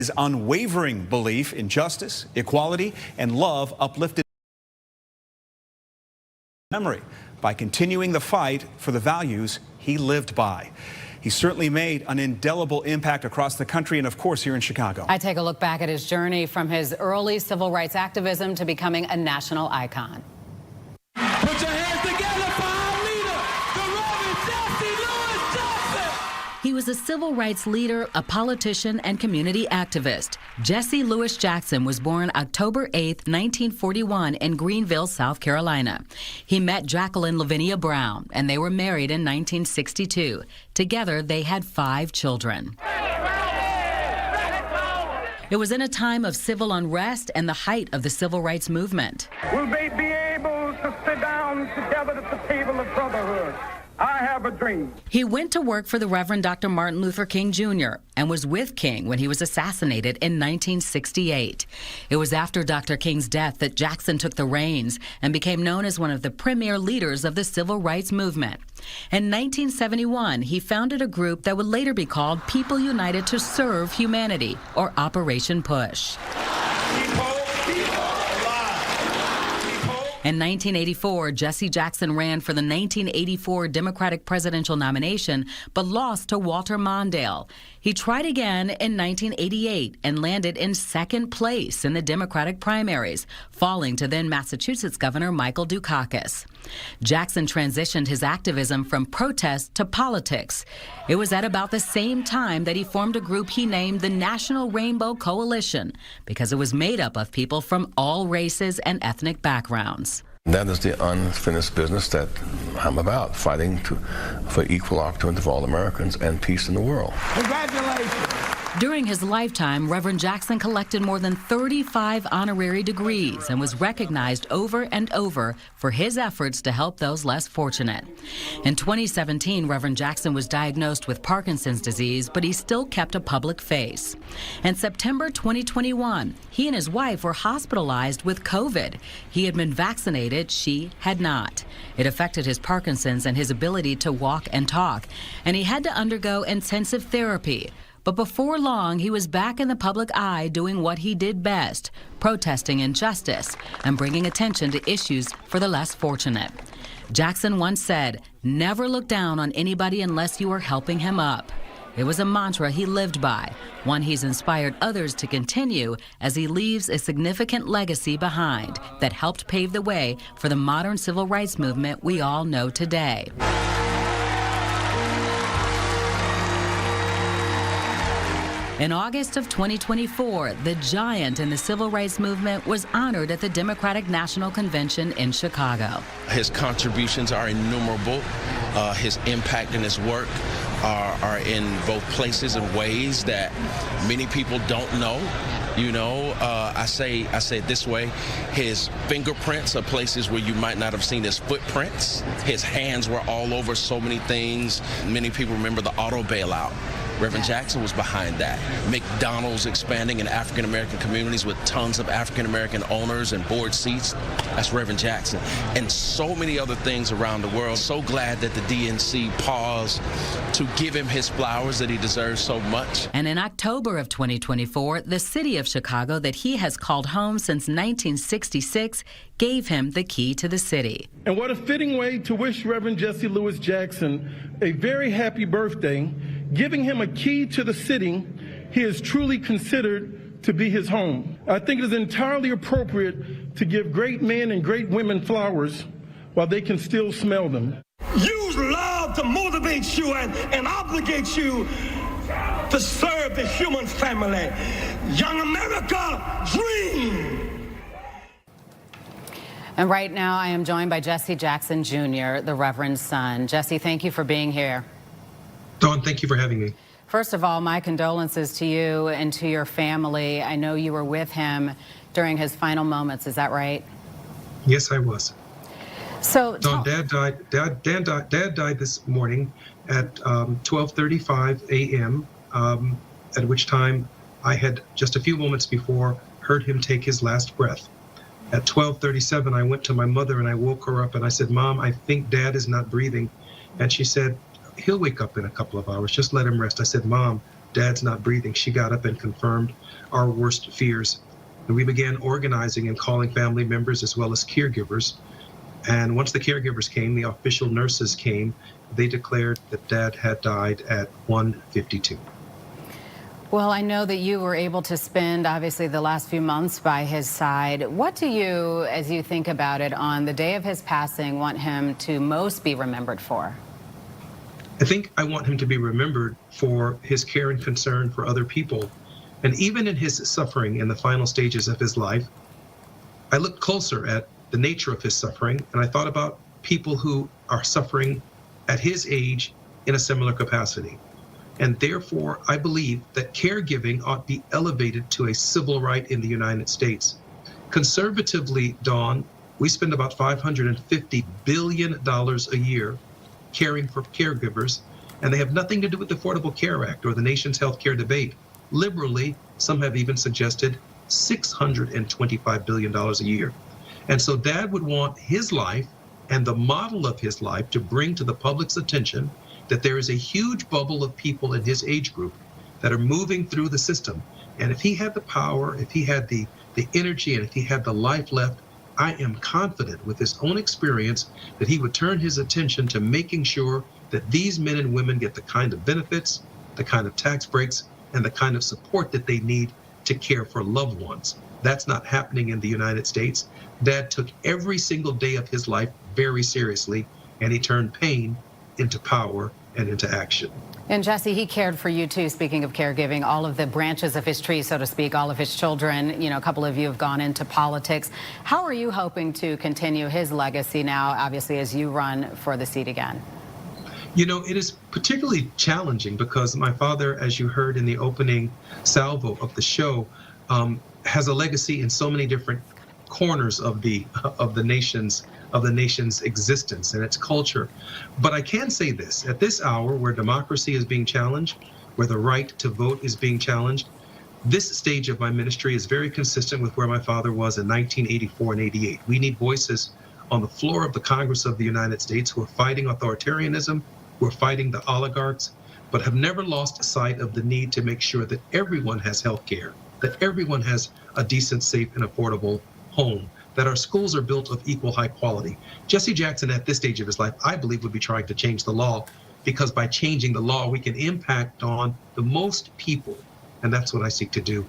His unwavering belief in justice, equality, and love uplifted memory by continuing the fight for the values he lived by. He certainly made an indelible impact across the country and, of course, here in Chicago. I take a look back at his journey from his early civil rights activism to becoming a national icon. Put your hands together for our leader, the Reverend Jesse Louis Jackson. He was a civil rights leader, a politician, and community activist. Jesse Louis Jackson was born October 8, 1941 in Greenville, South Carolina. He met Jacqueline Lavinia Brown, and they were married in 1962. Together, they had 5 children. It was in a time of civil unrest and the height of the civil rights movement. Will they be able to sit down together at the table of brotherhood? I have a dream. He went to work for the Reverend Dr. Martin Luther King Jr. and was with King when he was assassinated in 1968. It was after Dr. King's death that Jackson took the reins and became known as one of the premier leaders of the civil rights movement. In 1971, he founded a group that would later be called People United to Serve Humanity, or Operation Push. In 1984, Jesse Jackson ran for the 1984 Democratic presidential nomination, but lost to Walter Mondale. He tried again in 1988 and landed in second place in the Democratic primaries, falling to then Massachusetts Governor Michael Dukakis. Jackson transitioned his activism from protest to politics. It was at about the same time that he formed a group he named the National Rainbow Coalition, because it was made up of people from all races and ethnic backgrounds. That is the unfinished business that I'm about, fighting for equal opportunity for all Americans and peace in the world. Congratulations. During his lifetime, Reverend Jackson collected more than 35 honorary degrees and was recognized over and over for his efforts to help those less fortunate. In 2017, Reverend Jackson was diagnosed with Parkinson's disease, but he still kept a public face. In September 2021, he and his wife were hospitalized with COVID. He had been vaccinated, she had not. It affected his Parkinson's and his ability to walk and talk, and he had to undergo intensive therapy. But before long, he was back in the public eye doing what he did best, protesting injustice and bringing attention to issues for the less fortunate. Jackson once said, "Never look down on anybody unless you are helping him up." It was a mantra he lived by, one he's inspired others to continue as he leaves a significant legacy behind that helped pave the way for the modern civil rights movement we all know today. In August of 2024, the giant in the civil rights movement was honored at the Democratic National Convention in Chicago. His contributions are innumerable. His impact and his work are in both places and ways that many people don't know. You know, I say it this way: his fingerprints are places where you might not have seen his footprints. His hands were all over so many things. Many people remember the auto bailout. Reverend Jackson was behind that. McDonald's expanding in African-American communities with tons of African-American owners and board seats. That's Reverend Jackson. And so many other things around the world. So glad that the DNC paused to give him his flowers that he deserves so much. And in October of 2024, the city of Chicago that he has called home since 1966 gave him the key to the city. And what a fitting way to wish Reverend Jesse Louis Jackson a very happy birthday, giving him a key to the city he is truly considered to be his home. I think it is entirely appropriate to give great men and great women flowers while they can still smell them. Use love to motivate you and obligate you to serve the human family. Young America, dream! And right now, I am joined by Jesse Jackson Jr., the Reverend's son. Jesse, thank you for being here. Dawn, thank you for having me. First of all, my condolences to you and to your family. I know you were with him during his final moments. Is that right? Yes, I was. So, Dawn, Dad died this morning at 12:35 a.m., at which time I had just a few moments before heard him take his last breath. At 12:37, I went to my mother and I woke her up and I said, "Mom, I think Dad is not breathing." And she said, "He'll wake up in a couple of hours. Just let him rest." I said, "Mom, Dad's not breathing, she got up and confirmed our worst fears. And we began organizing and calling family members as well as caregivers. And once the caregivers came, the official nurses came, they declared that Dad had died at 1:52. Well, I know that you were able to spend, obviously, the last few months by his side. What do you, as you think about it, on the day of his passing, want him to most be remembered for? I think I want him to be remembered for his care and concern for other people. And even in his suffering in the final stages of his life, I looked closer at the nature of his suffering, and I thought about people who are suffering at his age in a similar capacity. And therefore, I believe that caregiving ought to be elevated to a civil right in the United States. Conservatively, Dawn, we spend about $550 billion a year caring for caregivers, and they have nothing to do with the Affordable Care Act or the nation's health care debate. Liberally, some have even suggested $625 billion a year. And so Dad would want his life and the model of his life to bring to the public's attention that there is a huge bubble of people in his age group that are moving through the system. And if he had the power, if he had the energy, and if he had the life left, I am confident with his own experience that he would turn his attention to making sure that these men and women get the kind of benefits, the kind of tax breaks, and the kind of support that they need to care for loved ones. That's not happening in the United States. Dad took every single day of his life very seriously, and he turned pain into power and into action. And Jesse, he cared for you too, speaking of caregiving, all of the branches of his tree, so to speak, all of his children. You know, a couple of you have gone into politics. How are you hoping to continue his legacy now, obviously, as you run for the seat again? You know, it is particularly challenging because my father, as you heard in the opening salvo of the show, has a legacy in so many different corners of the nation's existence and its culture. But I can say this, at this hour where democracy is being challenged, where the right to vote is being challenged, this stage of my ministry is very consistent with where my father was in 1984 and 88. We need voices on the floor of the Congress of the United States who are fighting authoritarianism, who are fighting the oligarchs, but have never lost sight of the need to make sure that everyone has health care, that everyone has a decent, safe, and affordable home, that our schools are built of equal high quality. Jesse Jackson, at this stage of his life, I believe would be trying to change the law, because by changing the law, we can impact on the most people. And that's what I seek to do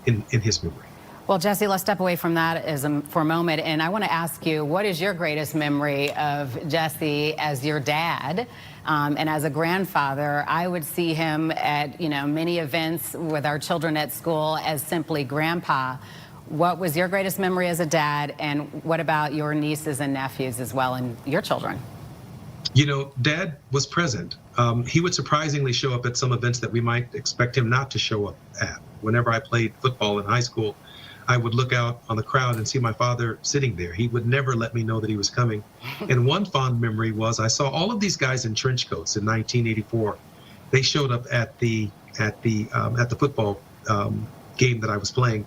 in his memory. Well, Jesse, let's step away from that for a moment. And I want to ask you, what is your greatest memory of Jesse as your dad? And as a grandfather, I would see him at, many events with our children at school as simply Grandpa. What was your greatest memory as a dad, and what about your nieces and nephews as well, and your children? You know, Dad was present. He would surprisingly show up at some events that we might expect him not to show up at. Whenever I played football in high school, I would look out on the crowd and see my father sitting there. He would never let me know that he was coming. And one fond memory was I saw all of these guys in trench coats in 1984. They showed up at the football game that I was playing.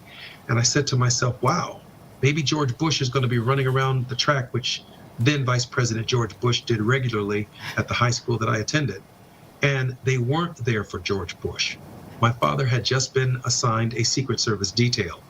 And I said to myself, wow, maybe George Bush is going to be running around the track, which then Vice President George Bush did regularly at the high school that I attended. And they weren't there for George Bush. My father had just been assigned a Secret Service detail.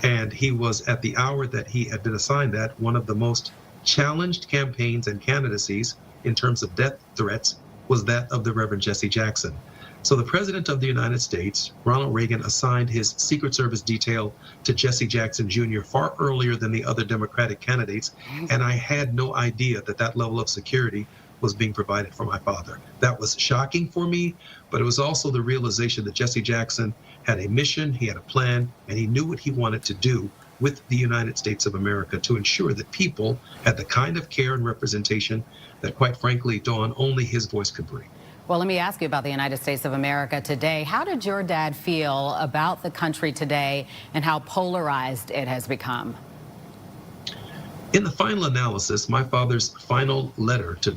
And he was, at the hour that he had been assigned that, one of the most challenged campaigns and candidacies in terms of death threats was that of the Reverend Jesse Jackson. So the President of the United States, Ronald Reagan, assigned his Secret Service detail to Jesse Jackson Jr. far earlier than the other Democratic candidates, and I had no idea that that level of security was being provided for my father. That was shocking for me, but it was also the realization that Jesse Jackson had a mission, he had a plan, and he knew what he wanted to do with the United States of America to ensure that people had the kind of care and representation that, quite frankly, Dawn, only his voice could bring. Well, let me ask you about the United States of America today. How did your dad feel about the country today and how polarized it has become? In the final analysis, my father's final letter to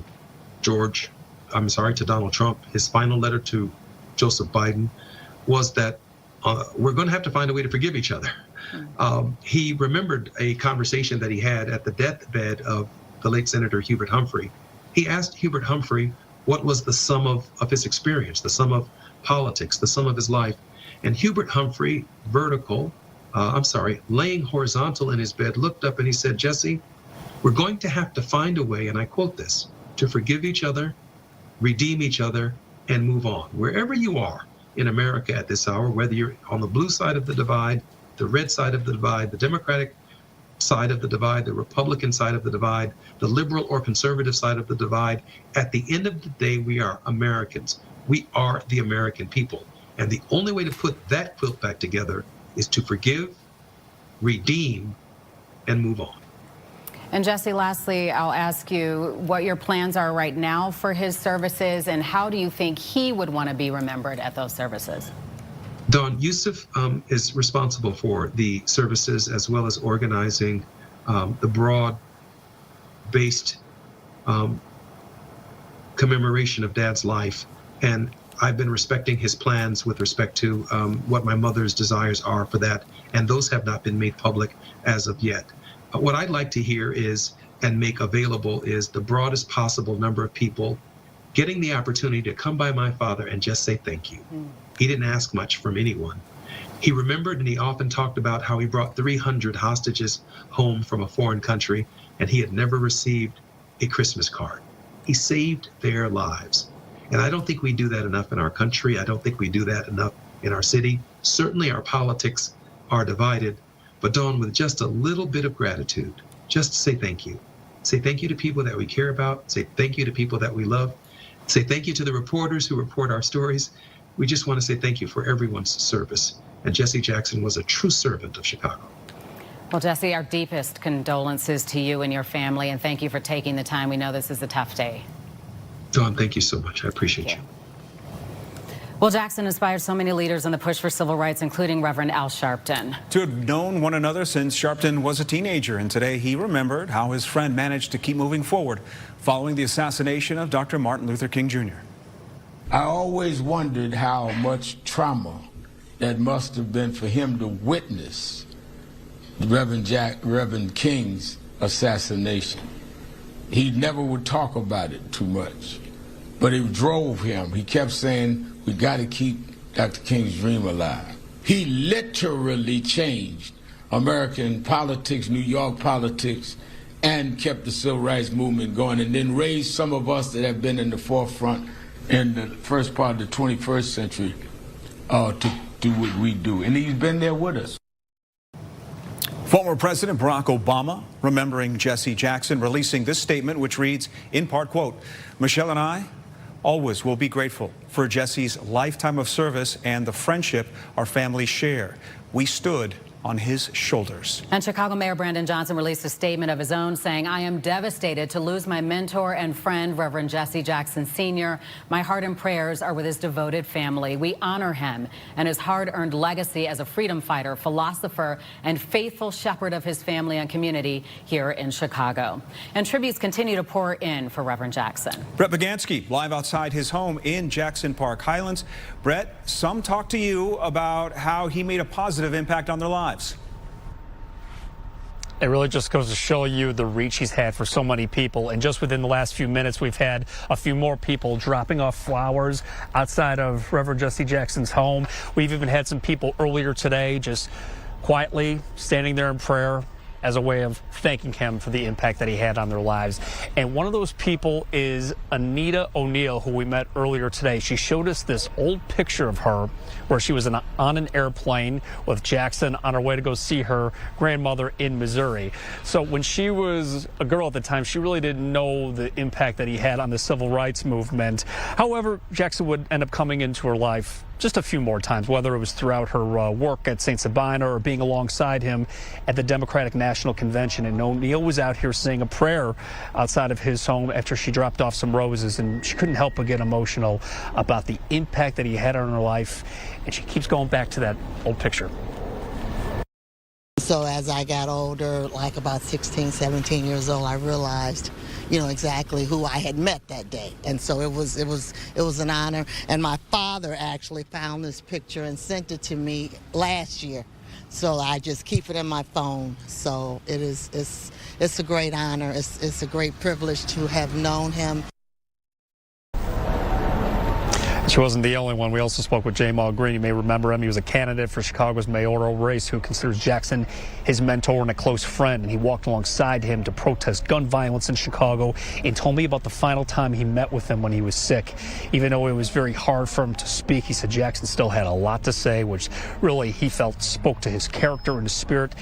Donald Trump, his final letter to Joseph Biden, was that we're going to have to find a way to forgive each other. He remembered a conversation that he had at the deathbed of the late Senator Hubert Humphrey. He asked Hubert Humphrey, what was the sum of his experience, the sum of politics, the sum of his life. And Hubert Humphrey, laying horizontal in his bed, looked up and he said, Jesse, we're going to have to find a way, and I quote this, to forgive each other, redeem each other, and move on. Wherever you are in America at this hour, whether you're on the blue side of the divide, the red side of the divide, the Democratic side of the divide, the Republican side of the divide, the liberal or conservative side of the divide, at the end of the day, we are Americans. We are the American people. And the only way to put that quilt back together is to forgive, redeem, and move on. And Jesse, lastly, I'll ask you what your plans are right now for his services, and how do you think he would want to be remembered at those services? Don, Yusuf is responsible for the services as well as organizing the broad-based commemoration of Dad's life. And I've been respecting his plans with respect to what my mother's desires are for that, and those have not been made public as of yet. What I'd like to hear is, and make available, is the broadest possible number of people getting the opportunity to come by my father and just say thank you. He didn't ask much from anyone. He remembered, and he often talked about how he brought 300 hostages home from a foreign country, and he had never received a Christmas card. He saved their lives. And I don't think we do that enough in our country. I don't think we do that enough in our city. Certainly our politics are divided. But Dawn, with just a little bit of gratitude, just say thank you. Say thank you to people that we care about. Say thank you to people that we love. Say thank you to the reporters who report our stories. We just want to say thank you for everyone's service. And Jesse Jackson was a true servant of Chicago. Well, Jesse, our deepest condolences to you and your family, and thank you for taking the time. We know this is a tough day. Dawn, thank you so much. I appreciate you. Well, Jackson inspired so many leaders in the push for civil rights, including Reverend Al Sharpton. To have known one another since Sharpton was a teenager, and today he remembered how his friend managed to keep moving forward following the assassination of Dr. Martin Luther King Jr. I always wondered how much trauma that must have been for him to witness Reverend King's assassination. He never would talk about it too much, but it drove him. He kept saying, we got to keep Dr. King's dream alive. He literally changed American politics, New York politics, and kept the civil rights movement going, and then raised some of us that have been in the forefront in the first part of the 21st century to do what we do. And he's been there with us. Former President Barack Obama remembering Jesse Jackson, releasing this statement, which reads, in part, quote, Michelle and I always will be grateful for Jesse's lifetime of service and the friendship our families share. We stood on his shoulders. And Chicago Mayor Brandon Johnson released a statement of his own saying, I am devastated to lose my mentor and friend, Reverend Jesse Jackson Sr. My heart and prayers are with his devoted family. We honor him and his hard-earned legacy as a freedom fighter, philosopher, and faithful shepherd of his family and community here in Chicago. And tributes continue to pour in for Reverend Jackson. Brett Bagansky live outside his home in Jackson Park Highlands. Brett, some talk to you about how he made a positive impact on their lives. It really just goes to show you the reach he's had for so many people. And just within the last few minutes, we've had a few more people dropping off flowers outside of Reverend Jesse Jackson's home. We've even had some people earlier today just quietly standing there in prayer as a way of thanking him for the impact that he had on their lives. And one of those people is Anita O'Neill, who we met earlier today. She showed us this old picture of her where she was on an airplane with Jackson on her way to go see her grandmother in Missouri. So when she was a girl at the time, she really didn't know the impact that he had on the civil rights movement. However, Jackson would end up coming into her life just a few more times, whether it was throughout her work at St. Sabina or being alongside him at the Democratic National Convention. And O'Neill was out here saying a prayer outside of his home after she dropped off some roses, and she couldn't help but get emotional about the impact that he had on her life. And she keeps going back to that old picture. So as I got older, like about 16, 17 years old, I realized, exactly who I had met that day. And so it was an honor. And my father actually found this picture and sent it to me last year. So I just keep it in my phone. So it's a great honor. It's a great privilege to have known him. She wasn't the only one. We also spoke with J. Maul Green. You may remember him. He was a candidate for Chicago's mayoral race who considers Jackson his mentor and a close friend. And he walked alongside him to protest gun violence in Chicago and told me about the final time he met with him when he was sick. Even though it was very hard for him to speak, he said Jackson still had a lot to say, which really he felt spoke to his character and his spirit,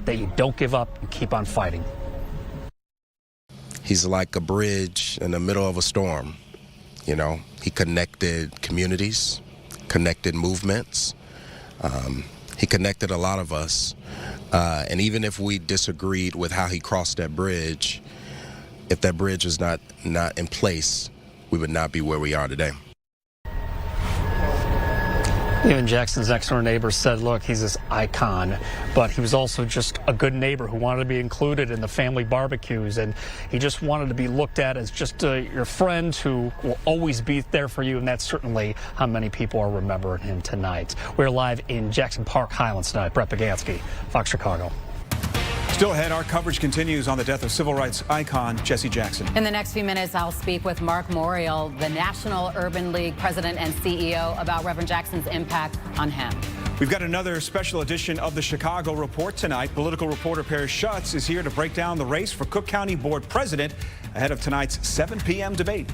that you don't give up and keep on fighting. He's like a bridge in the middle of a storm. You know, he connected communities, connected movements. He connected a lot of us. And even if we disagreed with how he crossed that bridge, if that bridge was not in place, we would not be where we are today. Even Jackson's next-door neighbor said, look, he's this icon, but he was also just a good neighbor who wanted to be included in the family barbecues, and he just wanted to be looked at as just your friend who will always be there for you, and that's certainly how many people are remembering him tonight. We're live in Jackson Park, Highlands tonight. Brett Bagansky, Fox Chicago. Still ahead, our coverage continues on the death of civil rights icon Jesse Jackson. In the next few minutes, I'll speak with Mark Morial, the National Urban League president and CEO, about Reverend Jackson's impact on him. We've got another special edition of the Chicago Report tonight. Political reporter Paris Schutz is here to break down the race for Cook County Board President ahead of tonight's 7 p.m. debate.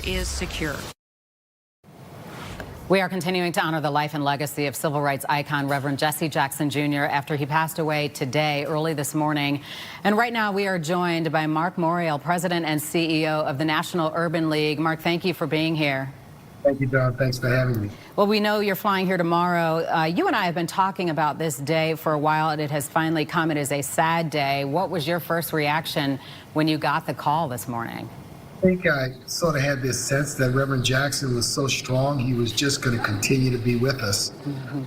Is secure. We are continuing to honor the life and legacy of civil rights icon Reverend Jesse Jackson Jr. after he passed away today, early this morning. And right now we are joined by Mark Morial, president and CEO of the National Urban League. Mark, thank you for being here. Thank you, Don. Thanks for having me. Well, we know you're flying here tomorrow. You and I have been talking about this day for a while, and it has finally come. It is a sad day. What was your first reaction when you got the call this morning? I think I sort of had this sense that Reverend Jackson was so strong, he was just going to continue to be with us.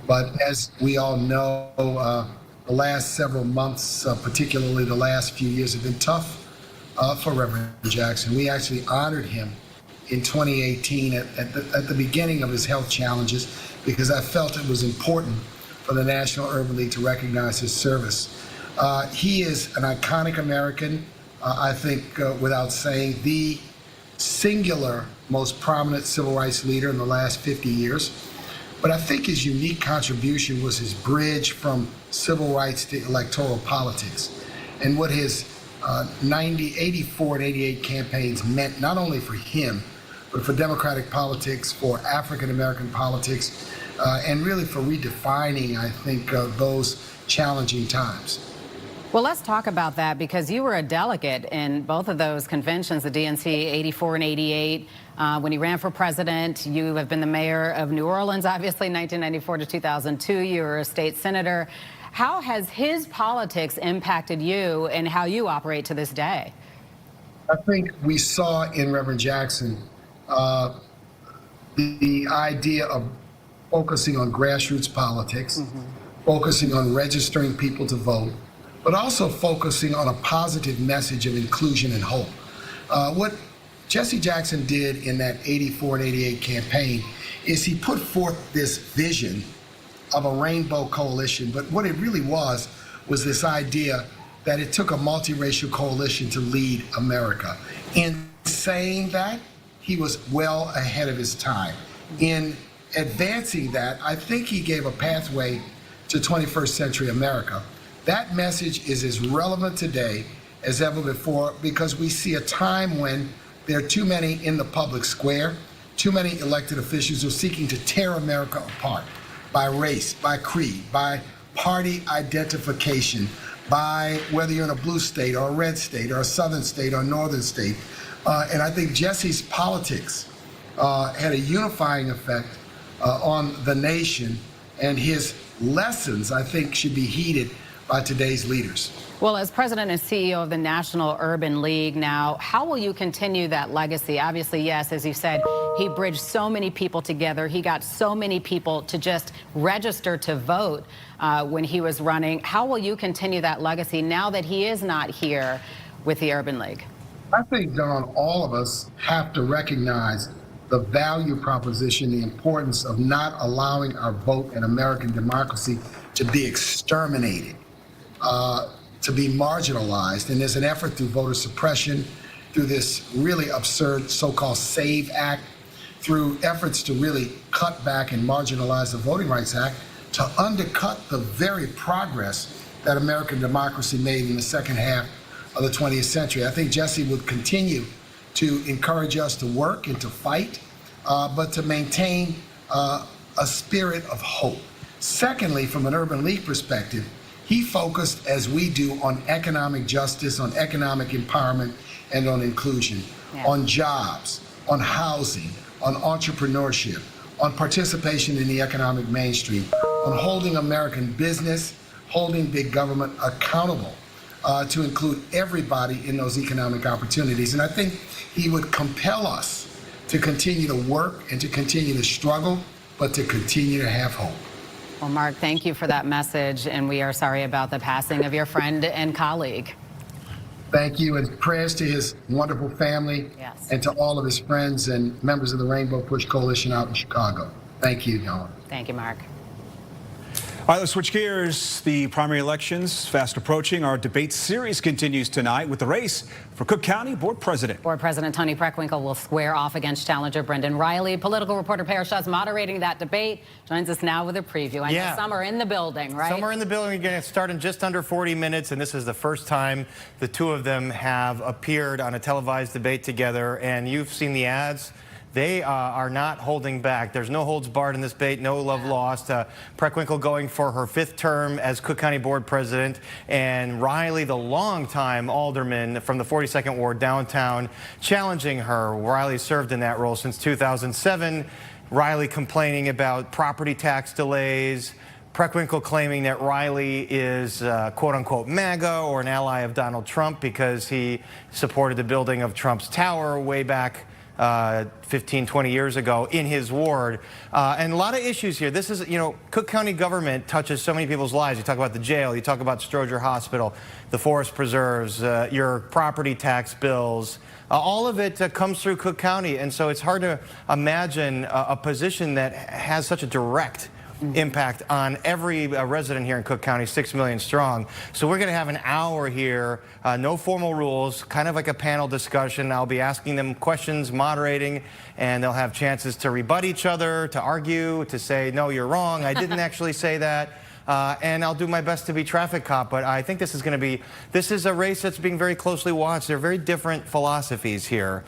But as we all know, the last several months, particularly the last few years, have been tough for Reverend Jackson. We actually honored him in 2018 at the beginning of his health challenges because I felt it was important for the National Urban League to recognize his service. He is an iconic American I think, without saying, the singular most prominent civil rights leader in the last 50 years. But I think his unique contribution was his bridge from civil rights to electoral politics, and what his 84 and 88 campaigns meant not only for him, but for democratic politics, for African American politics, and really for redefining, I think, those challenging times. Well, let's talk about that, because you were a delegate in both of those conventions, the DNC 84 and 88. When he ran for president, you have been the mayor of New Orleans, obviously, 1994 to 2002. You were a state senator. How has his politics impacted you and how you operate to this day? I think we saw in Reverend Jackson the idea of focusing on grassroots politics, focusing on registering people to vote, but also focusing on a positive message of inclusion and hope. What Jesse Jackson did in that 84 and 88 campaign is he put forth this vision of a rainbow coalition, but what it really was this idea that it took a multiracial coalition to lead America. In saying that, he was well ahead of his time. In advancing that, I think he gave a pathway to 21st century America. That message is as relevant today as ever before, because we see a time when there are too many in the public square, too many elected officials who are seeking to tear America apart by race, by creed, by party identification, by whether you're in a blue state or a red state or a southern state or a northern state. And I think Jesse's politics had a unifying effect on the nation, and his lessons, I think, should be heeded by today's leaders. Well, as president and CEO of the National Urban League now, how will you continue that legacy? Obviously, yes, as you said, he bridged so many people together. He got so many people to just register to vote when he was running. How will you continue that legacy now that he is not here with the Urban League? I think, Dawn, all of us have to recognize the value proposition, the importance of not allowing our vote in American democracy to be exterminated, to be marginalized. And there's an effort through voter suppression, through this really absurd so-called SAVE Act, through efforts to really cut back and marginalize the Voting Rights Act, to undercut the very progress that American democracy made in the second half of the 20th century. I think Jesse would continue to encourage us to work and to fight, but to maintain a spirit of hope. Secondly, from an Urban League perspective, he focused, as we do, on economic justice, on economic empowerment, and on inclusion, on jobs, on housing, on entrepreneurship, on participation in the economic mainstream, on holding American business, holding big government accountable to include everybody in those economic opportunities. And I think he would compel us to continue to work and to continue to struggle, but to continue to have hope. Well, Mark, thank you for that message, and we are sorry about the passing of your friend and colleague. Thank you, and prayers to his wonderful family, and to all of his friends and members of the Rainbow Push Coalition out in Chicago. Thank you, Dawn. Thank you, Mark. All right, let's switch gears. The primary elections fast approaching. Our debate series continues tonight with the race for Cook County Board President. Board President Tony Preckwinkle will square off against challenger Brendan Riley. Political reporter Parashad's moderating that debate. Joins us now with a preview. I know some are in the building, right? Some are in the building. We're going to start in just under 40 minutes, and this is the first time the two of them have appeared on a televised debate together, and you've seen the ads. They are not holding back. There's no holds barred in this debate, no love lost. Preckwinkle going for her 5th term as Cook County Board President, and Riley, the longtime alderman from the 42nd Ward downtown, challenging her. Riley served in that role since 2007. Riley complaining about property tax delays. Preckwinkle claiming that Riley is quote-unquote MAGA, or an ally of Donald Trump, because he supported the building of Trump's tower way back 15, 20 years ago in his ward. And a lot of issues here. This is, you know, Cook County government touches so many people's lives. You talk about the jail, you talk about Stroger Hospital, the forest preserves, your property tax bills. All of it comes through Cook County, and so it's hard to imagine a position that has such a direct impact on every resident here in Cook County, 6 million strong. So we're going to have an hour here, no formal rules, kind of like a panel discussion. I'll be asking them questions, moderating, and they'll have chances to rebut each other, to argue, to say, no, you're wrong, I didn't actually say that. And I'll do my best to be traffic cop, but I think this is a race that's being very closely watched. There are very different philosophies here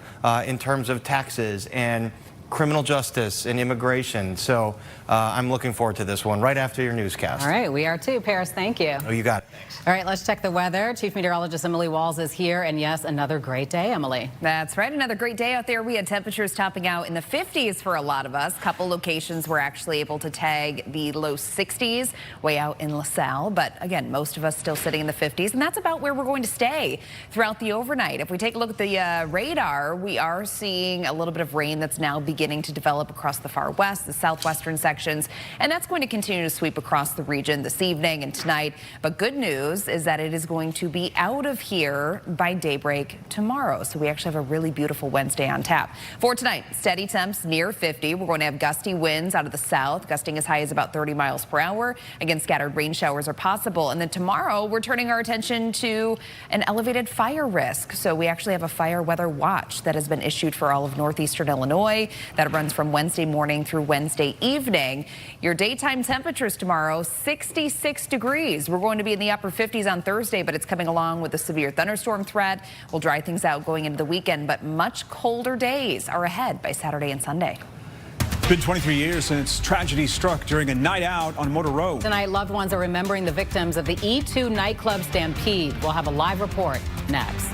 in terms of taxes and criminal justice and immigration. So I'm looking forward to this one right after your newscast. All right, we are too. Paris, thank you. Oh, you got it. All right, let's check the weather. Chief Meteorologist Emily Walls is here, and yes, another great day, Emily. That's right, another great day out there. We had temperatures topping out in the 50s for a lot of us. A couple locations were actually able to tag the low 60s way out in LaSalle, but again, most of us still sitting in the 50s, and that's about where we're going to stay throughout the overnight. If we take a look at the radar, we are seeing a little bit of rain that's now beginning to develop across the far west, the southwestern sections, and that's going to continue to sweep across the region this evening and tonight. But good news is that it is going to be out of here by daybreak tomorrow. So we actually have a really beautiful Wednesday on tap. For tonight, steady temps near 50. We're going to have gusty winds out of the south, gusting as high as about 30 miles per hour. Again, scattered rain showers are possible. And then tomorrow, we're turning our attention to an elevated fire risk. So we actually have a fire weather watch that has been issued for all of northeastern Illinois. That runs from Wednesday morning through Wednesday evening. Your daytime temperatures tomorrow, 66 degrees. We're going to be in the upper 50s on Thursday, but it's coming along with a severe thunderstorm threat. We'll dry things out going into the weekend, but much colder days are ahead by Saturday and Sunday. It's been 23 years since tragedy struck during a night out on Motor Road. Tonight, loved ones are remembering the victims of the E2 nightclub stampede. We'll have a live report next.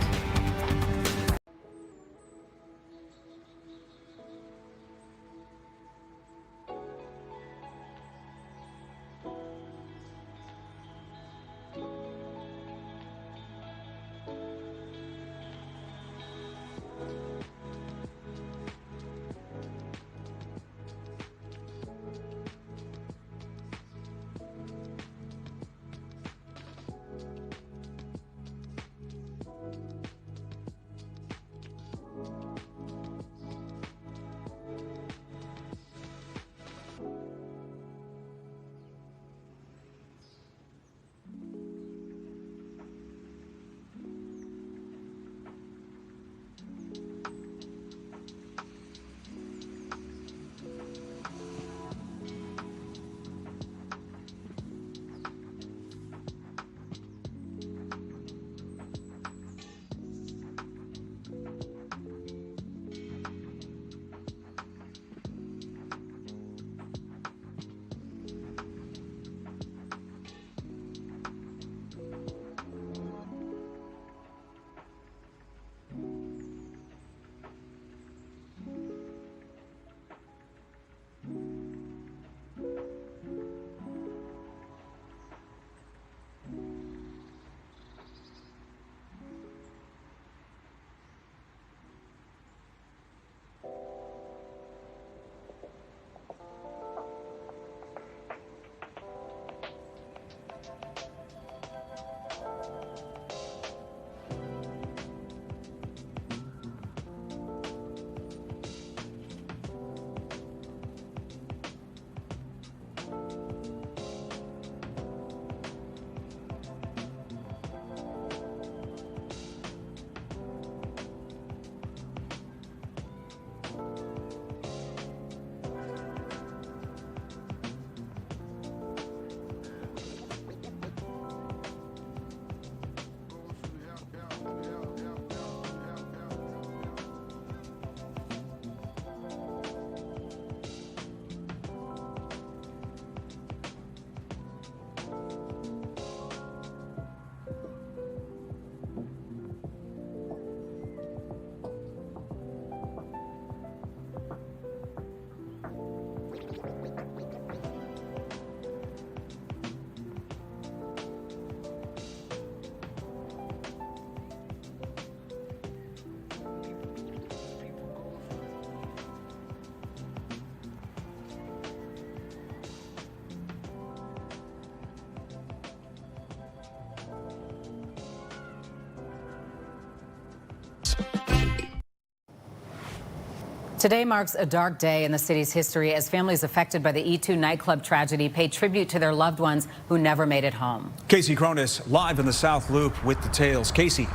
Today marks a dark day in the city's history as families affected by the E2 nightclub tragedy pay tribute to their loved ones who never made it home. Casey Cronus live in the South Loop with details. Casey.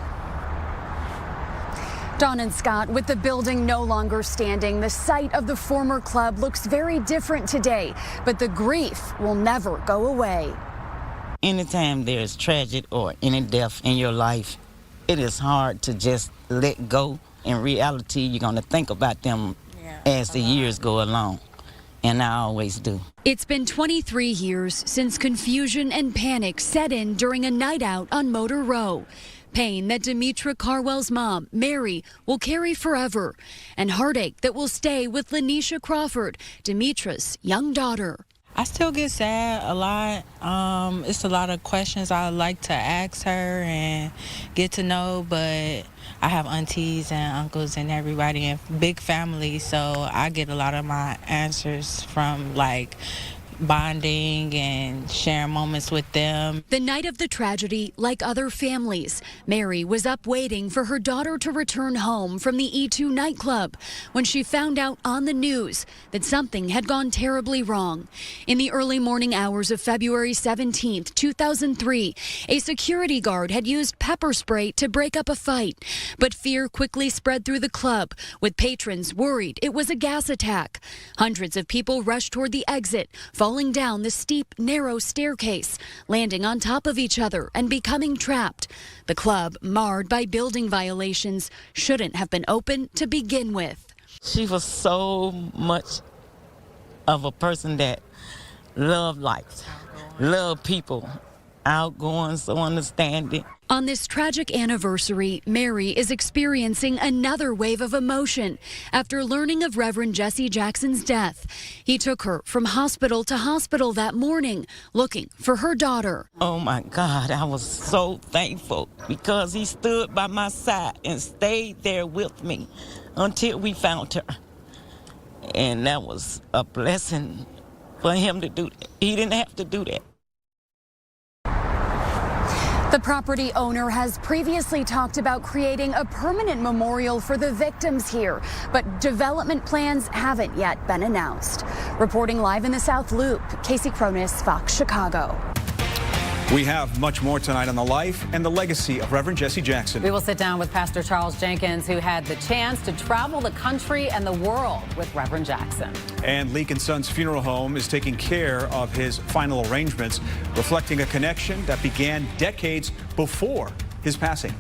Don and Scott, with the building no longer standing, the site of the former club looks very different today, but the grief will never go away. Anytime there's tragedy or any death in your life, it is hard to just let go. In reality, you're going to think about them as the years go along, and I always do. It's been 23 years since confusion and panic set in during a night out on Motor Row. Pain that Demetra Carwell's mom, Mary, will carry forever, and heartache that will stay with Lanisha Crawford, Demetra's young daughter. I still get sad a lot. It's a lot of questions I like to ask her and get to know, but I have aunties and uncles and everybody and big family, so I get a lot of my answers from like bonding and sharing moments with them. The night of the tragedy, like other families, Mary was up waiting for her daughter to return home from the E2 nightclub when she found out on the news that something had gone terribly wrong. In the early morning hours of February 17th, 2003, a security guard had used pepper spray to break up a fight, but fear quickly spread through the club, with patrons worried it was a gas attack. Hundreds of people rushed toward the exit, falling down the steep, narrow staircase, landing on top of each other and becoming trapped. The club, marred by building violations, shouldn't have been open to begin with. She was so much of a person that loved life, loved people, outgoing, so understanding. On this tragic anniversary, Mary is experiencing another wave of emotion after learning of Reverend Jesse Jackson's death. He took her from hospital to hospital that morning, looking for her daughter. Oh my God, I was so thankful because he stood by my side and stayed there with me until we found her. And that was a blessing for him to do that. He didn't have to do that. The property owner has previously talked about creating a permanent memorial for the victims here, but development plans haven't yet been announced. Reporting live in the South Loop, Casey Cronus, Fox Chicago. We have much more tonight on the life and the legacy of Reverend Jesse Jackson. We will sit down with Pastor Charles Jenkins, who had the chance to travel the country and the world with Reverend Jackson. And Leak & Sons Funeral Home is taking care of his final arrangements, reflecting a connection that began decades before his passing.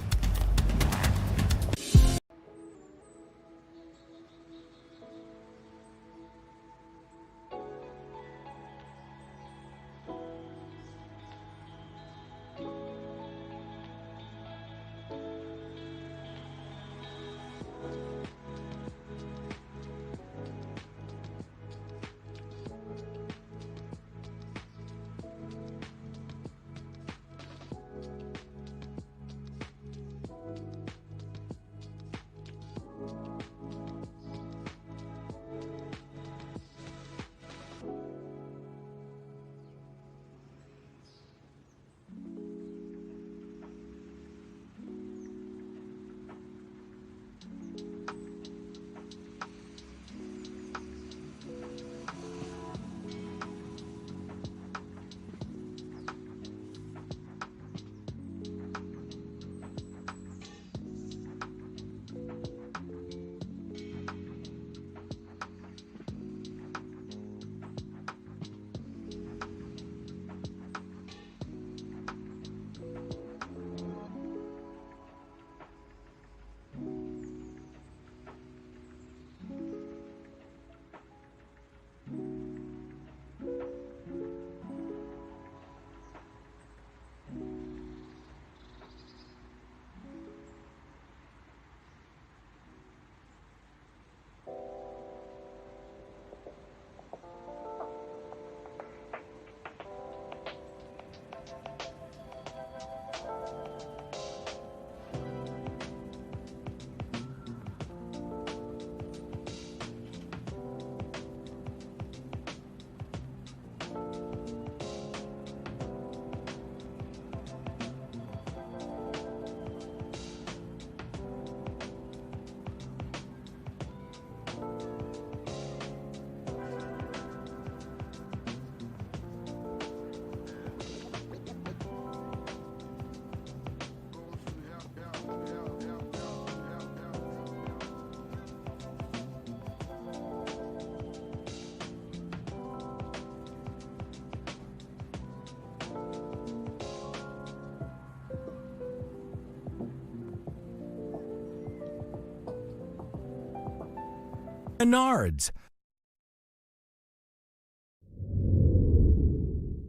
Menards.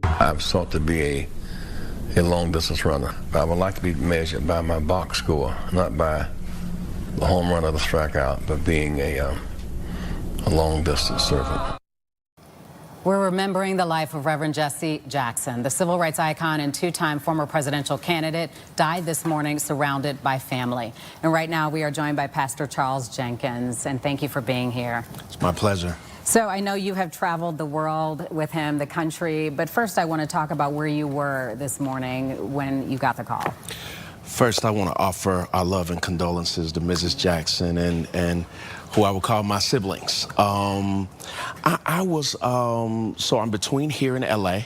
I've sought to be a long-distance runner. I would like to be measured by my box score, not by the home run or the strikeout, but being a long-distance servant. We're remembering the life of Reverend Jesse Jackson. The civil rights icon and two-time former presidential candidate died this morning surrounded by family. And right now we are joined by Pastor Charles Jenkins. And thank you for being here. It's my pleasure. So I know you have traveled the world with him, the country, but first I want to talk about where you were this morning when you got the call. First, I want to offer our love and condolences to Mrs. Jackson and who I would call my siblings. So I'm between here and LA.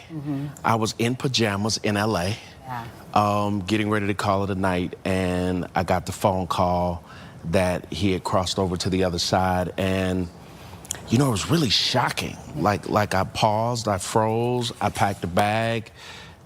I was in pajamas in LA, getting ready to call it a night, and I got the phone call that he had crossed over to the other side, and you know, it was really shocking. Like I paused, I froze, I packed a bag,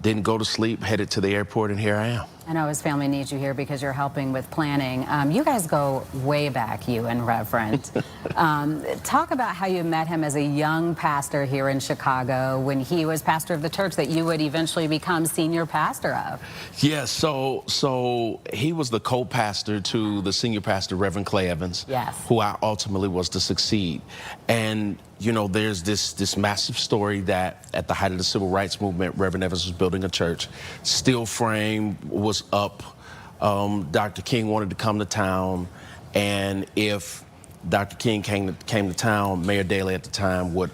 didn't go to sleep, headed to the airport, and here I am. I know his family needs you here because you're helping with planning. You guys go way back, you and Reverend. Talk about how you met him as a young pastor here in Chicago when he was pastor of the church that you would eventually become senior pastor of. Yeah, so he was the co-pastor to the senior pastor, Reverend Clay Evans, who I ultimately was to succeed. And you know, there's this massive story that at the height of the civil rights movement, Reverend Evans was building a church. Steel frame was up. Dr. King wanted to come to town, and if Dr. King came to town, Mayor Daley at the time would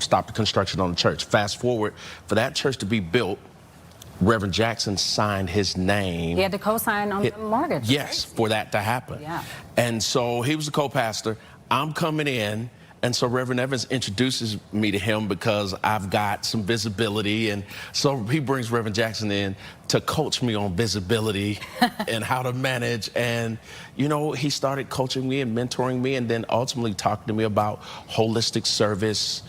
stop the construction on the church. Fast forward, for that church to be built, Reverend Jackson signed his name. He had to co-sign on the mortgage. Yes, for that to happen. Yeah. And so he was the co-pastor. I'm coming in. And so Reverend Evans introduces me to him because I've got some visibility. And so he brings Reverend Jackson in to coach me on visibility and how to manage. And, you know, he started coaching me and mentoring me and then ultimately talking to me about holistic service,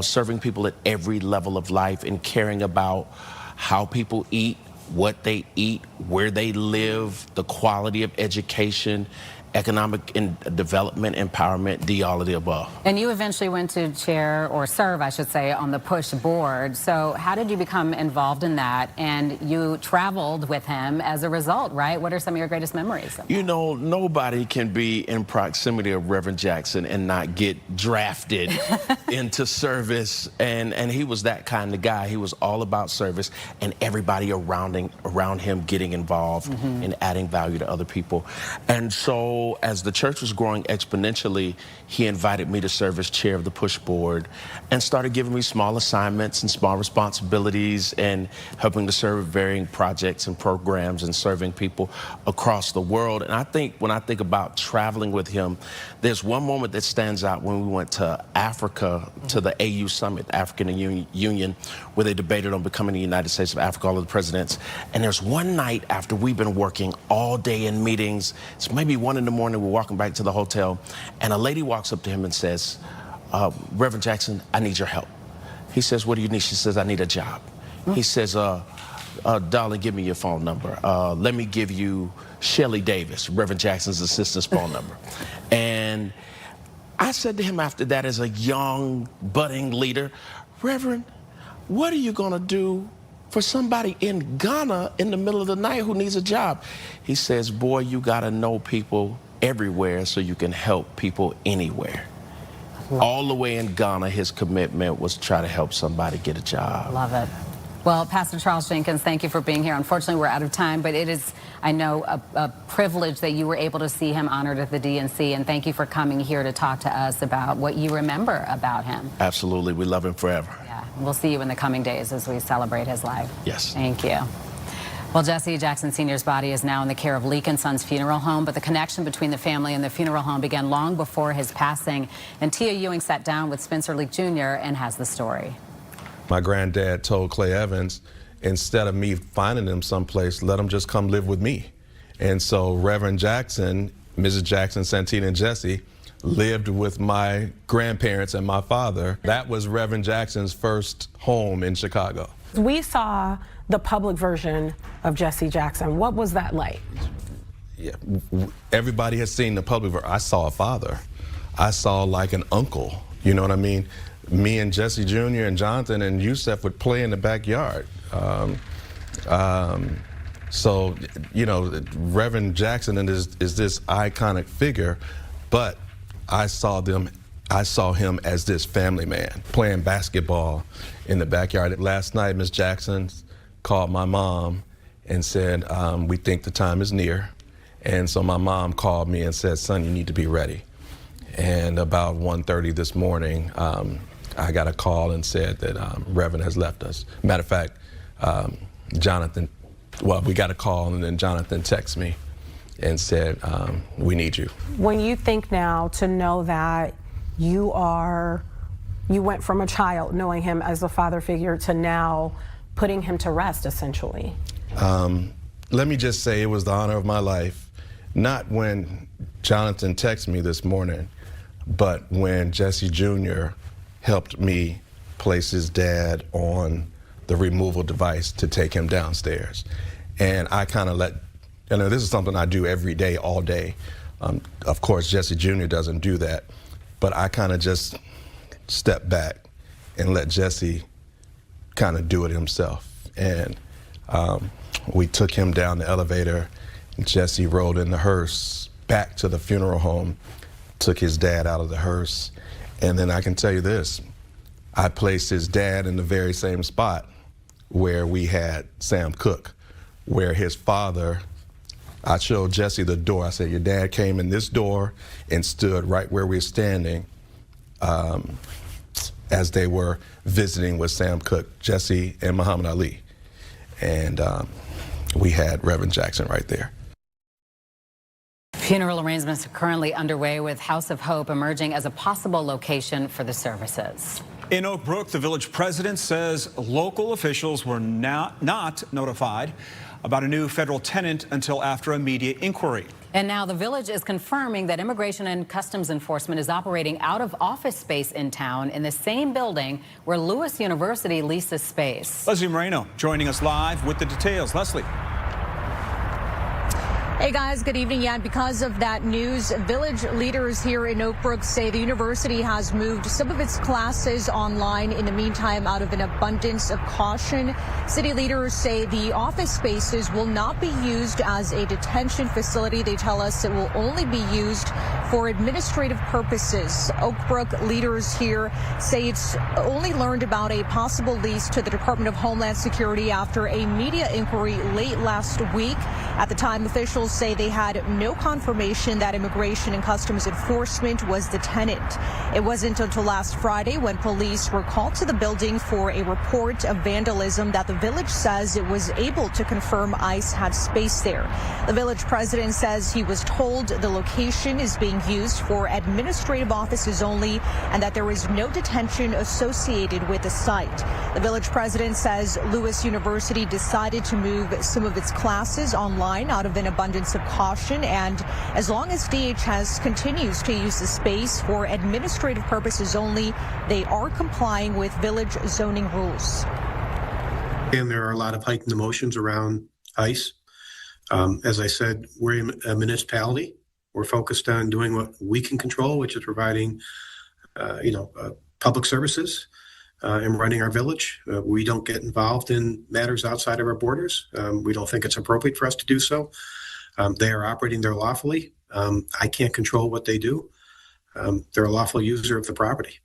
serving people at every level of life and caring about how people eat, what they eat, where they live, the quality of education, economic and development, empowerment, all of the above. And you eventually went to chair, or serve, I should say, on the PUSH board. So how did you become involved in that? And you traveled with him as a result, right? What are some of your greatest memories? You know, nobody can be in proximity of Reverend Jackson and not get drafted into service. And he was that kind of guy. He was all about service and everybody around him getting involved and adding value to other people. And so as the church was growing exponentially, he invited me to serve as chair of the PUSH board and started giving me small assignments and small responsibilities and helping to serve varying projects and programs and serving people across the world. And I think when I think about traveling with him, there's one moment that stands out when we went to Africa to the AU Summit, African Union, where they debated on becoming the United States of Africa, all of the presidents. And there's one night after we've been working all day in meetings, it's maybe 1 in the morning, we're walking back to the hotel, and a lady walks up to him and says, Reverend Jackson, I need your help. He says, what do you need? She says, I need a job. He says, darling, give me your phone number. Let me give you Shelly Davis, Reverend Jackson's assistant's phone number. And I said to him after that as a young, budding leader, Reverend, what are you going to do for somebody in Ghana in the middle of the night who needs a job? He says, boy, you got to know people everywhere so you can help people anywhere. All the way in Ghana, his commitment was to try to help somebody get a job. Love it. Well, Pastor Charles Jenkins, thank you for being here. Unfortunately, we're out of time, but it is, I know, a privilege that you were able to see him honored at the DNC, and thank you for coming here to talk to us about what you remember about him. Absolutely. We love him forever. Yeah. We'll see you in the coming days as we celebrate his life. Yes. Thank you. Well, Jesse Jackson Sr.'s body is now in the care of Leak & Sons Funeral Home, but the connection between the family and the funeral home began long before his passing. And Tia Ewing sat down with Spencer Leak Jr. and has the story. My granddad told Clay Evans, instead of me finding him someplace, let him just come live with me. And so Reverend Jackson, Mrs. Jackson, Santina, and Jesse lived with my grandparents and my father. That was Reverend Jackson's first home in Chicago. We saw the public version of Jesse Jackson. What was that like? Yeah, everybody has seen the public version. I saw a father. I saw like an uncle. You know what I mean? Me and Jesse Jr. and Jonathan and Yusef would play in the backyard. So, you know, Reverend Jackson is this iconic figure, but I saw him as this family man playing basketball in the backyard. Last night, Miss Jackson called my mom and said, we think the time is near. And so my mom called me and said, son, you need to be ready. And about 1:30 this morning, I got a call and said that Reverend has left us. Matter of fact, we got a call and then Jonathan texted me and said, we need you. When you think now to know that you went from a child knowing him as a father figure to now putting him to rest, essentially. Let me just say it was the honor of my life, not when Jonathan texted me this morning, but when Jesse Jr. helped me place his dad on the removal device to take him downstairs. And I kind of this is something I do every day, all day. Of course, Jesse Jr. doesn't do that, but I kind of just stepped back and let Jesse kind of do it himself. And we took him down the elevator. Jesse rode in the hearse back to the funeral home, took his dad out of the hearse. And then I can tell you this, I placed his dad in the very same spot where we had Sam Cooke, where his father, I showed Jesse the door. I said, your dad came in this door and stood right where we're standing as they were visiting with Sam Cooke, Jesse, and Muhammad Ali. And we had Reverend Jackson right there. Funeral arrangements are currently underway, with House of Hope emerging as a possible location for the services. In Oak Brook, the village president says local officials were not notified about a new federal tenant until after a media inquiry. And now the village is confirming that Immigration and Customs Enforcement is operating out of office space in town in the same building where Lewis University leases space. Leslie Moreno joining us live with the details. Leslie. Hey guys, good evening. Yeah, because of that news, village leaders here in Oak Brook say the university has moved some of its classes online in the meantime out of an abundance of caution. City leaders say the office spaces will not be used as a detention facility. They tell us it will only be used for administrative purposes. Oak Brook leaders here say it's only learned about a possible lease to the Department of Homeland Security after a media inquiry late last week. At the time, officials say they had no confirmation that Immigration and Customs Enforcement was the tenant. It wasn't until last Friday when police were called to the building for a report of vandalism that the village says it was able to confirm ICE had space there. The village president says he was told the location is being used for administrative offices only and that there is no detention associated with the site. The village president says Lewis University decided to move some of its classes online out of an abundance of caution, and as long as DHS continues to use the space for administrative purposes only, they are complying with village zoning rules. And there are a lot of heightened emotions around ICE. As I said, we're a municipality. We're focused on doing what we can control, which is providing, public services and running our village. We don't get involved in matters outside of our borders. We don't think it's appropriate for us to do so. They are operating there lawfully. I can't control what they do. They're a lawful user of the property.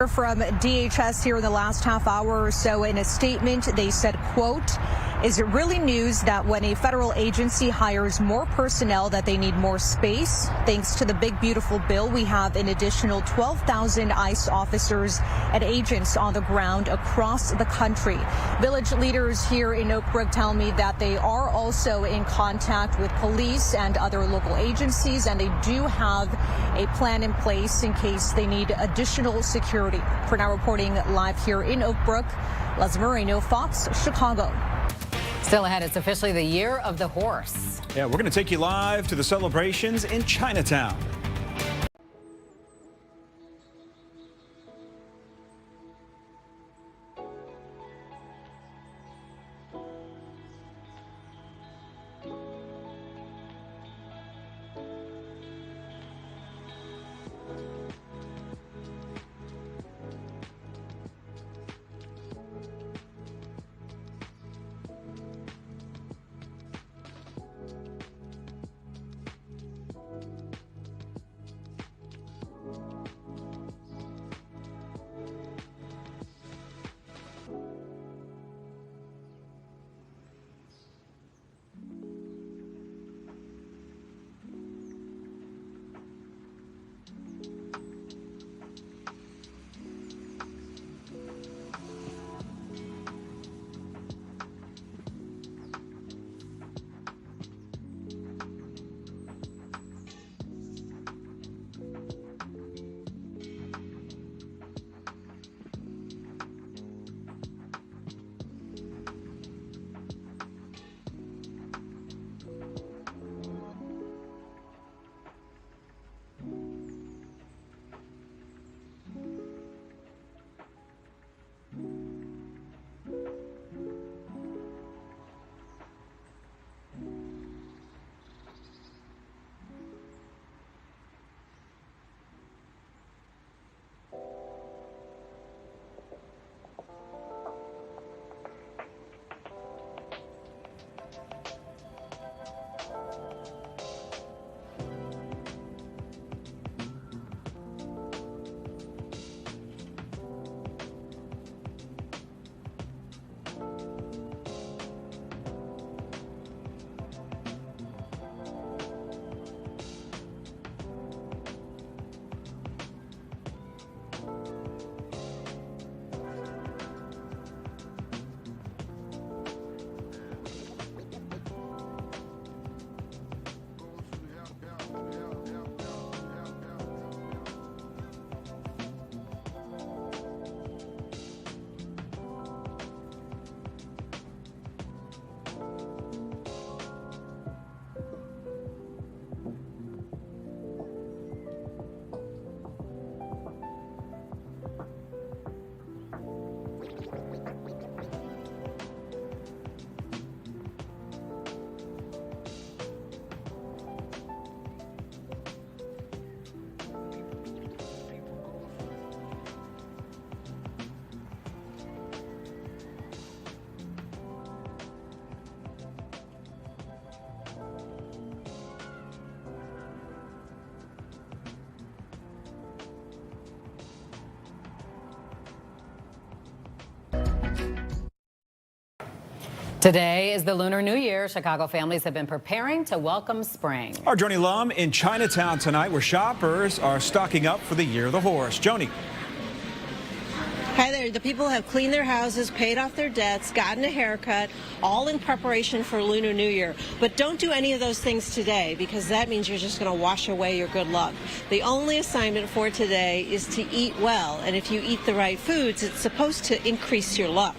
From DHS here in the last half hour or so, in a statement, they said, quote, "Is it really news that when a federal agency hires more personnel that they need more space? Thanks to the big beautiful bill, we have an additional 12,000 ICE officers and agents on the ground across the country." Village leaders here in Oak Brook tell me that they are also in contact with police and other local agencies, and they do have a plan in place in case they need additional security. For now, reporting live here in Oak Brook, Leslie Moreno, Fox, Chicago. Still ahead, it's officially the year of the horse. Yeah, we're going to take you live to the celebrations in Chinatown. Today is the Lunar New Year. Chicago families have been preparing to welcome spring. Our Joni Lum in Chinatown tonight, where shoppers are stocking up for the Year of the Horse. Joni. Hi there. The people have cleaned their houses, paid off their debts, gotten a haircut, all in preparation for Lunar New Year. But don't do any of those things today, because that means you're just going to wash away your good luck. The only assignment for today is to eat well, and if you eat the right foods, it's supposed to increase your luck.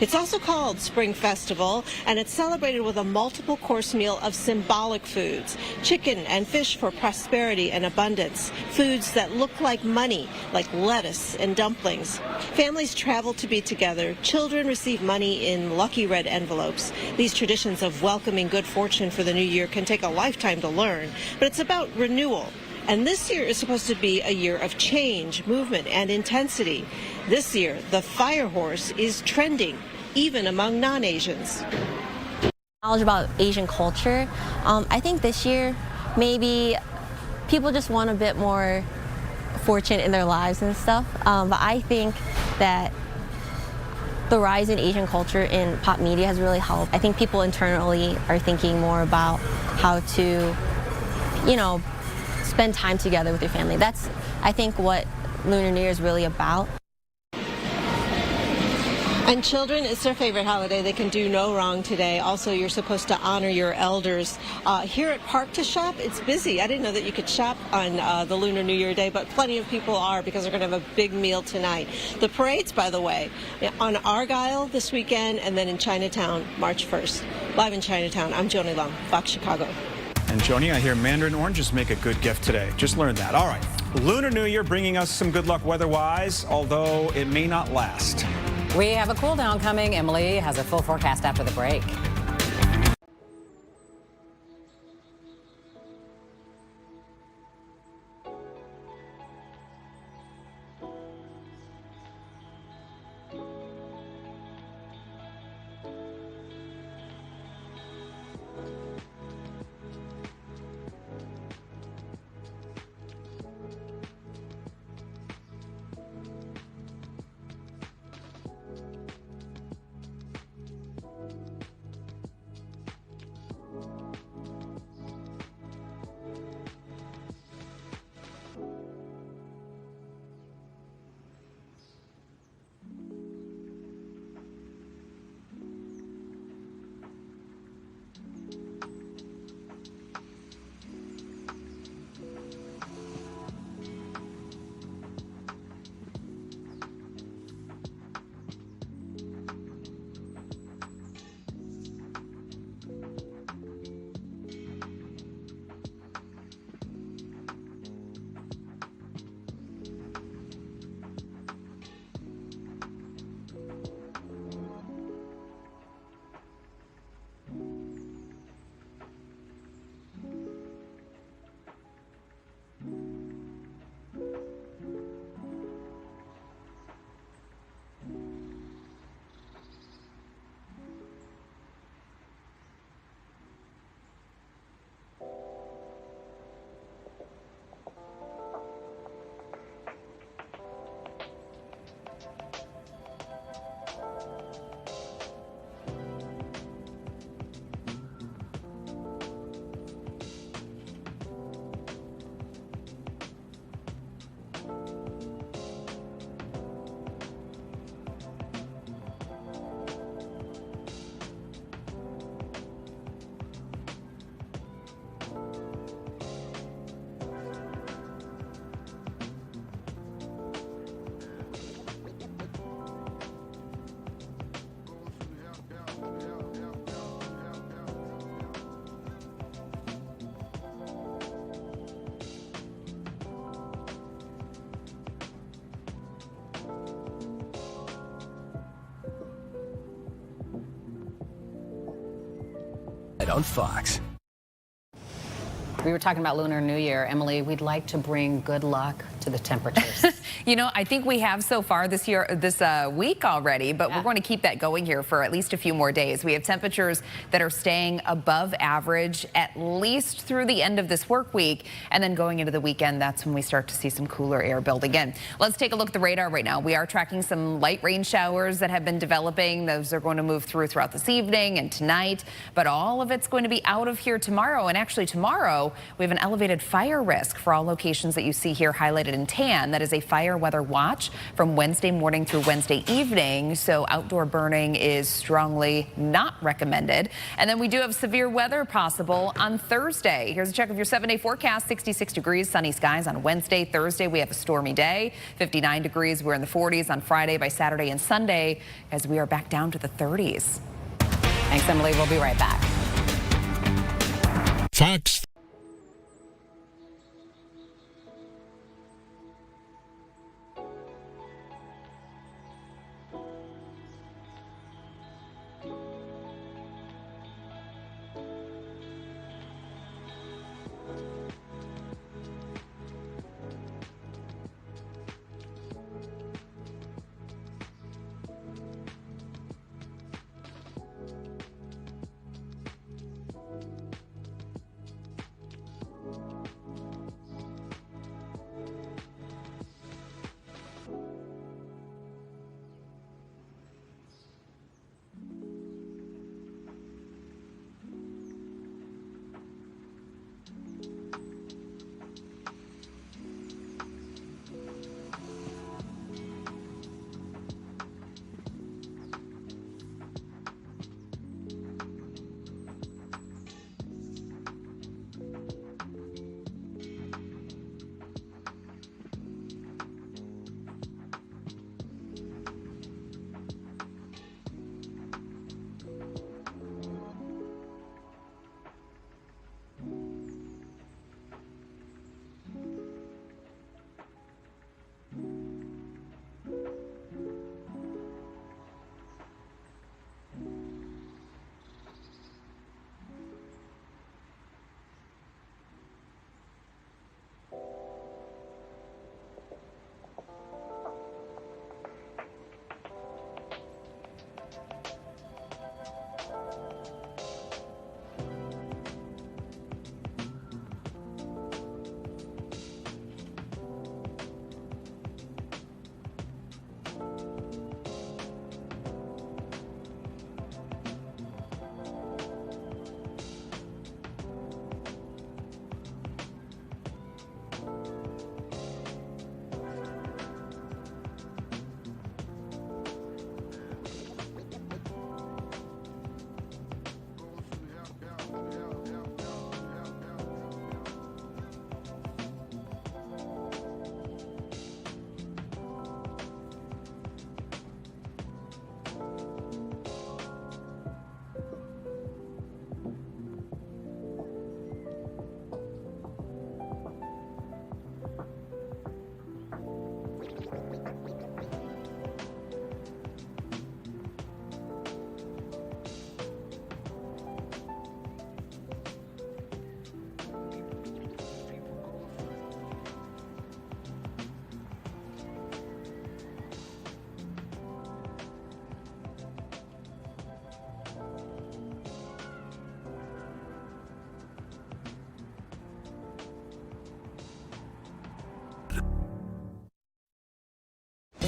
It's also called Spring Festival, and it's celebrated with a multiple course meal of symbolic foods, chicken and fish for prosperity and abundance, foods that look like money, like lettuce and dumplings. Families travel to be together. Children receive money in lucky red envelopes. These traditions of welcoming good fortune for the new year can take a lifetime to learn, but it's about renewal. And this year is supposed to be a year of change, movement, and intensity. This year, the fire horse is trending, even among non-Asians. Knowledge about Asian culture. I think this year, maybe people just want a bit more fortune in their lives and stuff. But I think that the rise in Asian culture in pop media has really helped. I think people internally are thinking more about how to, spend time together with your family. That's, I think, what Lunar New Year is really about. And children, it's their favorite holiday. They can do no wrong today. Also, you're supposed to honor your elders. Here at Park to Shop, it's busy. I didn't know that you could shop on the Lunar New Year day, but plenty of people are, because they're going to have a big meal tonight. The parades, by the way, on Argyle this weekend, and then in Chinatown, March 1st. Live in Chinatown, I'm Joni Lum, Fox Chicago. And Joni, I hear mandarin oranges make a good gift today. Just learned that. All right. Lunar New Year bringing us some good luck weather-wise, although it may not last. We have a cool down coming. Emily has a full forecast after the break. On Fox. We were talking about Lunar New Year. Emily, we'd like to bring good luck to the temperatures? You know, I think we have so far this week already, but we're going to keep that going here for at least a few more days. We have temperatures that are staying above average at least through the end of this work week, and then going into the weekend, that's when we start to see some cooler air build again. Let's take a look at the radar right now. We are tracking some light rain showers that have been developing. Those are going to move throughout this evening and tonight, but all of it's going to be out of here tomorrow. And actually tomorrow, we have an elevated fire risk for all locations that you see here highlighted in tan. That is a fire weather watch from Wednesday morning through Wednesday evening. So outdoor burning is strongly not recommended. And then we do have severe weather possible on Thursday. Here's a check of your 7-day forecast. 66 degrees, sunny skies on Wednesday. Thursday, we have a stormy day. 59 degrees. We're in the 40s on Friday. By Saturday and Sunday, as we are back down to the 30s. Thanks, Emily. We'll be right back. Fox.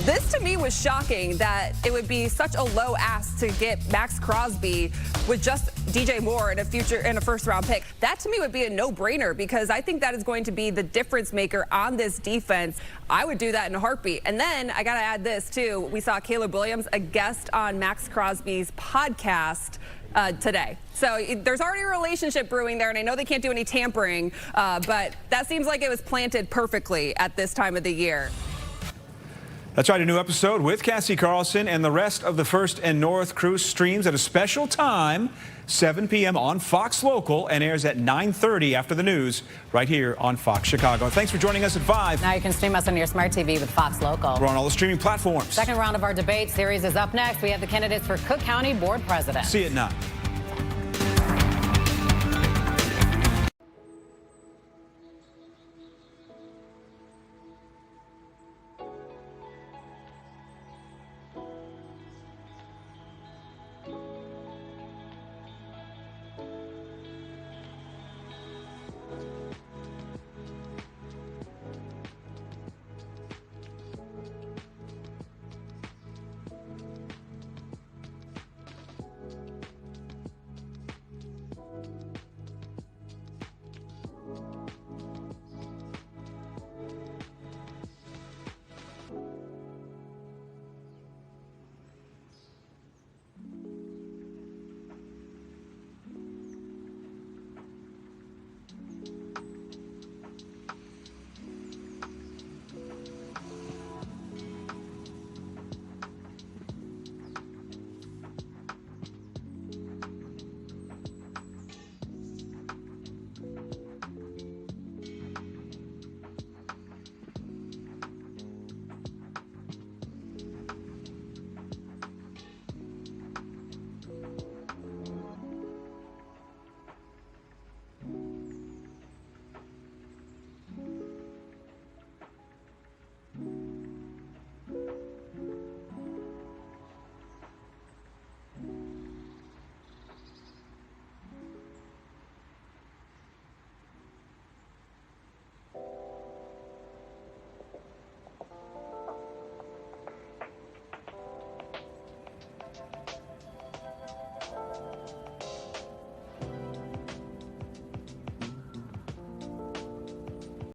This to me was shocking that it would be such a low ask to get Max Crosby with just DJ Moore in a first round pick. That to me would be a no-brainer because I think that is going to be the difference maker on this defense. I would do that in a heartbeat. And then I got to add this too. We saw Caleb Williams, a guest on Max Crosby's podcast today. So there's already a relationship brewing there, and I know they can't do any tampering, but that seems like it was planted perfectly at this time of the year. That's right, a new episode with Cassie Carlson and the rest of the First and North crew streams at a special time, 7 p.m. on Fox Local, and airs at 9:30 after the news right here on Fox Chicago. Thanks for joining us at 5. Now you can stream us on your smart TV with Fox Local. We're on all the streaming platforms. Second round of our debate series is up next. We have the candidates for Cook County Board President. See you at 9.